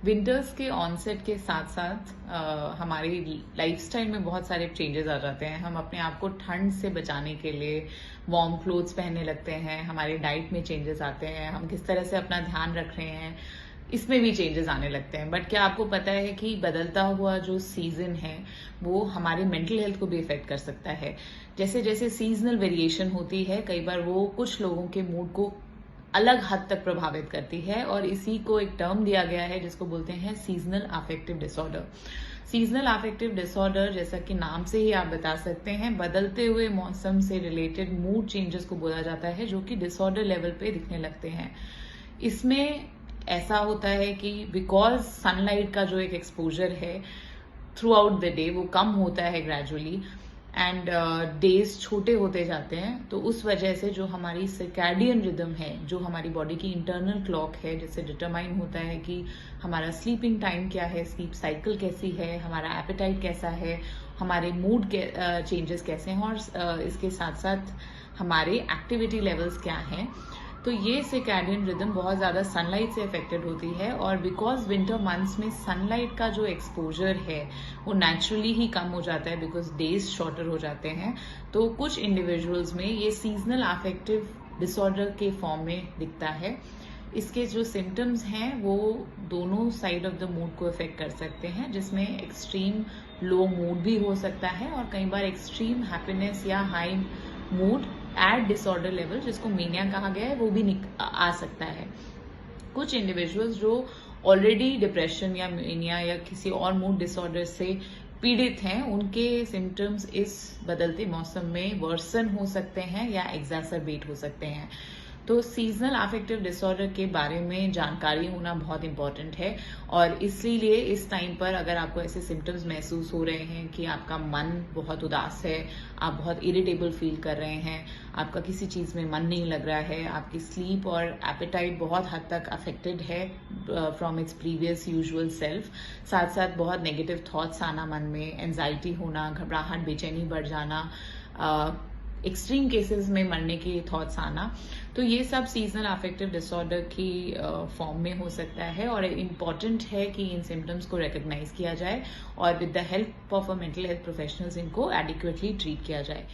Winters के onset के साथ साथ हमारी लाइफस्टाइल में बहुत सारे चेंजेस आ जाते हैं। हम अपने आप को ठंड से बचाने के लिए वार्म क्लोथ्स पहनने लगते हैं, हमारी डाइट में चेंजेस आते हैं, हम किस तरह से अपना ध्यान रख रहे हैं इसमें भी चेंजेस आने लगते हैं। बट क्या आपको पता है कि बदलता हुआ जो सीजन है वो हमारे मेंटल हेल्थ को भी इफेक्ट कर सकता है। जैसे जैसे सीजनल वेरिएशन होती है, कई बार वो कुछ लोगों के मूड को अलग हद तक प्रभावित करती है, और इसी को एक टर्म दिया गया है जिसको बोलते हैं seasonal affective disorder. Seasonal affective disorder, जैसा कि नाम से ही आप बता सकते हैं, बदलते हुए मौसम से रिलेटेड मूड चेंजेस को बोला जाता है, जो कि डिसऑर्डर लेवल पे दिखने लगते हैं। इसमें ऐसा होता है कि बिकॉज सनलाइट का जो एक एक्सपोजर है थ्रू आउट द डे वो कम होता है ग्रेजुअली, एंड डेज छोटे होते जाते हैं, तो उस वजह से जो हमारी सर्कैडियन रिदम है, जो हमारी बॉडी की इंटरनल क्लॉक है, जिससे डिटरमाइन होता है कि हमारा स्लीपिंग टाइम क्या है, स्लीप साइकिल कैसी है, हमारा एपेटाइट कैसा है, हमारे मूड के चेंजेस कैसे हैं, और इसके साथ साथ हमारे एक्टिविटी लेवल्स क्या हैं। तो ये सर्कैडियन रिदम बहुत ज़्यादा सनलाइट से अफेक्टेड होती है, और बिकॉज विंटर मंथ्स में सनलाइट का जो एक्सपोजर है वो नेचुरली ही कम हो जाता है, बिकॉज डेज शॉर्टर हो जाते हैं। तो कुछ इंडिविजुअल्स में ये सीजनल अफेक्टिव डिसऑर्डर के फॉर्म में दिखता है। इसके जो सिम्टम्स हैं वो दोनों साइड ऑफ द मूड को अफेक्ट कर सकते हैं, जिसमें एक्सट्रीम लो मूड भी हो सकता है, और कई बार एक्सट्रीम हैप्पीनेस या high mood at disorder level, जिसको मेनिया कहा गया है, वो भी आ सकता है। कुछ इंडिविजुअल्स जो ऑलरेडी डिप्रेशन या मेनिया या किसी और मूड डिसऑर्डर से पीड़ित हैं, उनके सिम्टम्स इस बदलते मौसम में वर्सन हो सकते हैं या एग्जैसरबेट हो सकते हैं। तो सीजनल अफेक्टिव डिसऑर्डर के बारे में जानकारी होना बहुत इंपॉर्टेंट है, और इसीलिए इस टाइम पर अगर आपको ऐसे सिम्टम्स महसूस हो रहे हैं कि आपका मन बहुत उदास है, आप बहुत इरिटेबल फील कर रहे हैं, आपका किसी चीज़ में मन नहीं लग रहा है, आपकी स्लीप और एपेटाइट बहुत हद तक अफेक्टेड है from its previous usual self, साथ साथ बहुत नेगेटिव थॉट्स आना मन में, एंजाइटी होना, घबराहट, बेचैनी बढ़ जाना, एक्सट्रीम केसेस में मरने की थॉट्स आना, तो ये सब सीजनल अफेक्टिव डिसऑर्डर की फॉर्म में हो सकता है। और इम्पॉर्टेंट है कि इन सिम्टम्स को रिकॉग्नाइज किया जाए और with the help of a mental health professionals इनको एडिक्वेटली ट्रीट किया जाए।